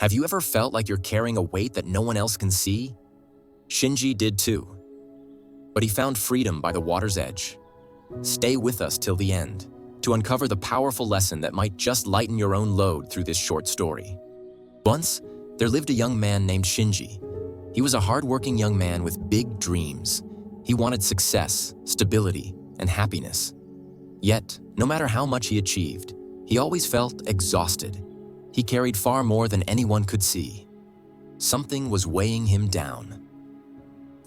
Have you ever felt like you're carrying a weight that no one else can see? Shinji did too. But he found freedom by the water's edge. Stay with us till the end to uncover the powerful lesson that might just lighten your own load through this short story. Once, there lived a young man named Shinji. He was a hardworking young man with big dreams. He wanted success, stability, and happiness. Yet, no matter how much he achieved, he always felt exhausted. He carried far more than anyone could see. Something was weighing him down.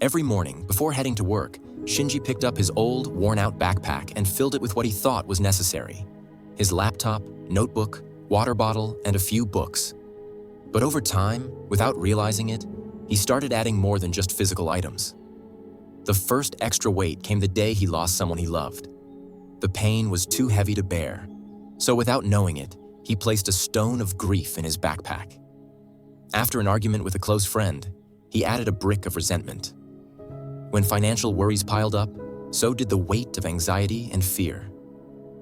Every morning, before heading to work, Shinji picked up his old, worn-out backpack and filled it with what he thought was necessary: his laptop, notebook, water bottle, and a few books. But over time, without realizing it, he started adding more than just physical items. The first extra weight came the day he lost someone he loved. The pain was too heavy to bear, so without knowing it, he placed a stone of grief in his backpack. After an argument with a close friend, he added a brick of resentment. When financial worries piled up, so did the weight of anxiety and fear.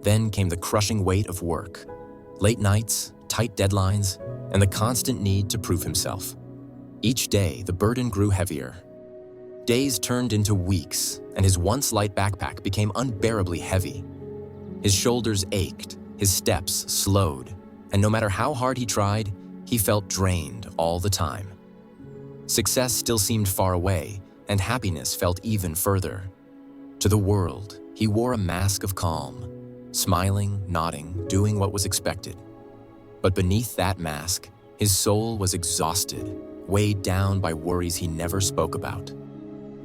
Then came the crushing weight of work, late nights, tight deadlines, and the constant need to prove himself. Each day, the burden grew heavier. Days turned into weeks, and his once light backpack became unbearably heavy. His shoulders ached, his steps slowed, and no matter how hard he tried, he felt drained all the time. Success still seemed far away, and happiness felt even further. To the world, he wore a mask of calm, smiling, nodding, doing what was expected. But beneath that mask, his soul was exhausted, weighed down by worries he never spoke about.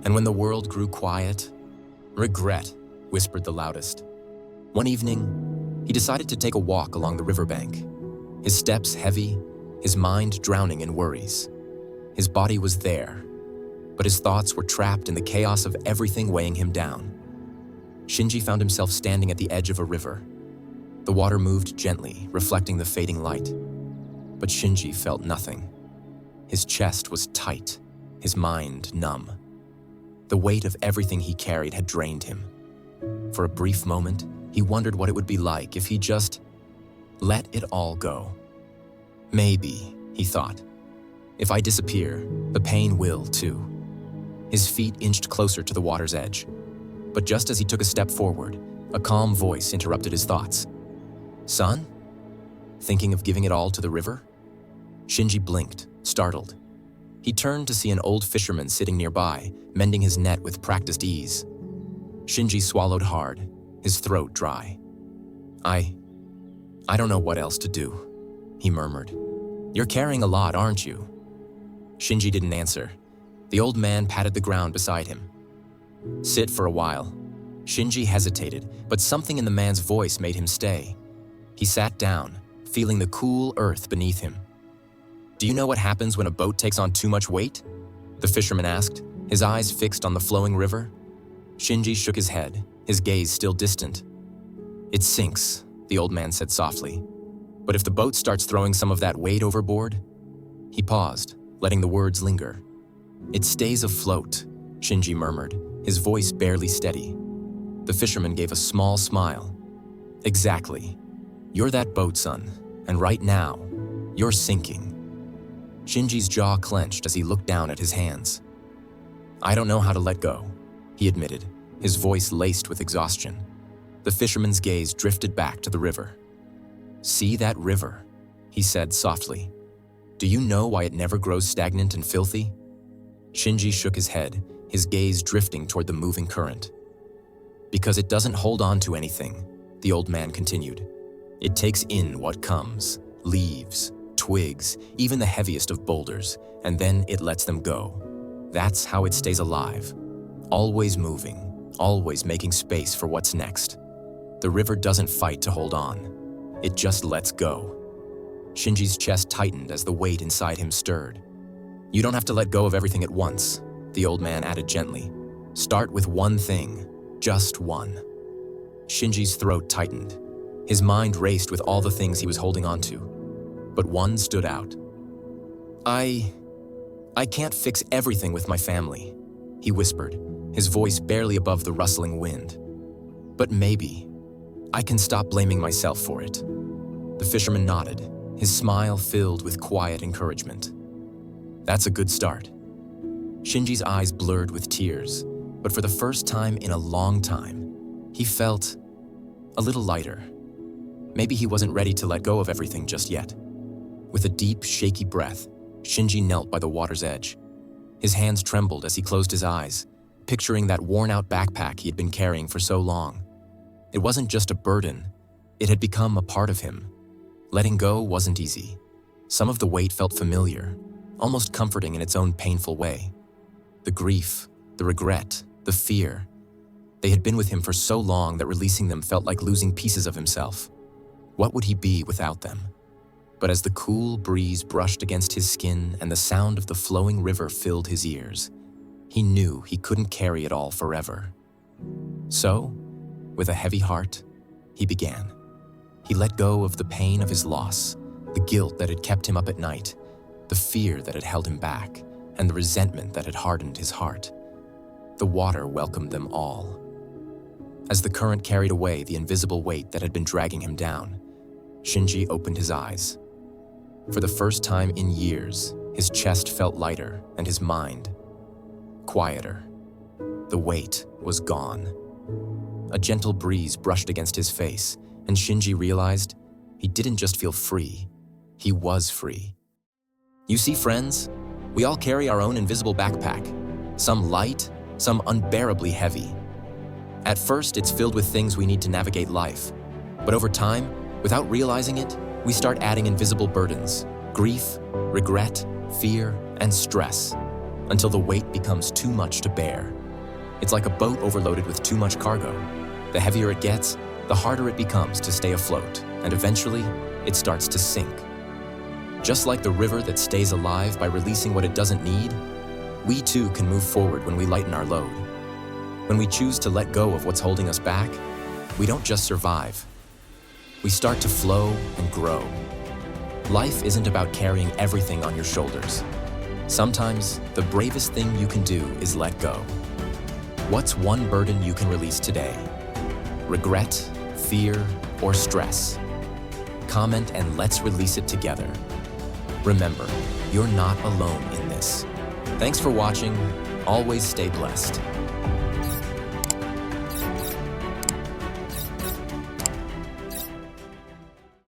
And when the world grew quiet, regret whispered the loudest. One evening, he decided to take a walk along the riverbank. His steps heavy, his mind drowning in worries. His body was there, but his thoughts were trapped in the chaos of everything weighing him down. Shinji found himself standing at the edge of a river. The water moved gently, reflecting the fading light. But Shinji felt nothing. His chest was tight, his mind numb. The weight of everything he carried had drained him. For a brief moment, he wondered what it would be like if he just let it all go. Maybe, he thought, if I disappear, the pain will too. His feet inched closer to the water's edge. But just as he took a step forward, a calm voice interrupted his thoughts. "Son? Thinking of giving it all to the river?" Shinji blinked, startled. He turned to see an old fisherman sitting nearby, mending his net with practiced ease. Shinji swallowed hard, his throat dry. I don't know what else to do," he murmured. "You're carrying a lot, aren't you?" Shinji didn't answer. The old man patted the ground beside him. "Sit for a while." Shinji hesitated, but something in the man's voice made him stay. He sat down, feeling the cool earth beneath him. "Do you know what happens when a boat takes on too much weight?" the fisherman asked, his eyes fixed on the flowing river. Shinji shook his head, his gaze still distant. "It sinks," the old man said softly. "But if the boat starts throwing some of that weight overboard?" He paused, letting the words linger. "It stays afloat," Shinji murmured, his voice barely steady. The fisherman gave a small smile. "Exactly. You're that boat, son, and right now, you're sinking." Shinji's jaw clenched as he looked down at his hands. "I don't know how to let go," he admitted, his voice laced with exhaustion. The fisherman's gaze drifted back to the river. "See that river?" he said softly. "Do you know why it never grows stagnant and filthy?" Shinji shook his head, his gaze drifting toward the moving current. "Because it doesn't hold on to anything," the old man continued. "It takes in what comes, leaves, twigs, even the heaviest of boulders, and then it lets them go. That's how it stays alive, always moving, always making space for what's next. The river doesn't fight to hold on. It just lets go." Shinji's chest tightened as the weight inside him stirred. "You don't have to let go of everything at once," the old man added gently. "Start with one thing, just one." Shinji's throat tightened. His mind raced with all the things he was holding on to. But one stood out. I can't fix everything with my family," he whispered, his voice barely above the rustling wind. "But maybe I can stop blaming myself for it." The fisherman nodded, his smile filled with quiet encouragement. That's a good start. Shinji's eyes blurred with tears, but for the first time in a long time, he felt a little lighter. Maybe he wasn't ready to let go of everything just yet. With a deep, shaky breath, Shinji knelt by the water's edge. His hands trembled as he closed his eyes, picturing that worn-out backpack he had been carrying for so long. It wasn't just a burden, it had become a part of him. Letting go wasn't easy. Some of the weight felt familiar, almost comforting in its own painful way. The grief, the regret, the fear, they had been with him for so long that releasing them felt like losing pieces of himself. What would he be without them? But as the cool breeze brushed against his skin and the sound of the flowing river filled his ears, he knew he couldn't carry it all forever. So, with a heavy heart, he began. He let go of the pain of his loss, the guilt that had kept him up at night, the fear that had held him back, and the resentment that had hardened his heart. The water welcomed them all. As the current carried away the invisible weight that had been dragging him down, Shinji opened his eyes. For the first time in years, his chest felt lighter and his mind quieter. The weight was gone. A gentle breeze brushed against his face, and Shinji realized he didn't just feel free, he was free. You see, friends, we all carry our own invisible backpack, some light, some unbearably heavy. At first, it's filled with things we need to navigate life, but over time, without realizing it, we start adding invisible burdens, grief, regret, fear, and stress, until the weight becomes too much to bear. It's like a boat overloaded with too much cargo. The heavier it gets, the harder it becomes to stay afloat, and eventually, it starts to sink. Just like the river that stays alive by releasing what it doesn't need, we too can move forward when we lighten our load. When we choose to let go of what's holding us back, we don't just survive. We start to flow and grow. Life isn't about carrying everything on your shoulders. Sometimes, the bravest thing you can do is let go. What's one burden you can release today? Regret, fear, or stress? Comment and let's release it together. Remember, you're not alone in this. Thanks for watching. Always stay blessed.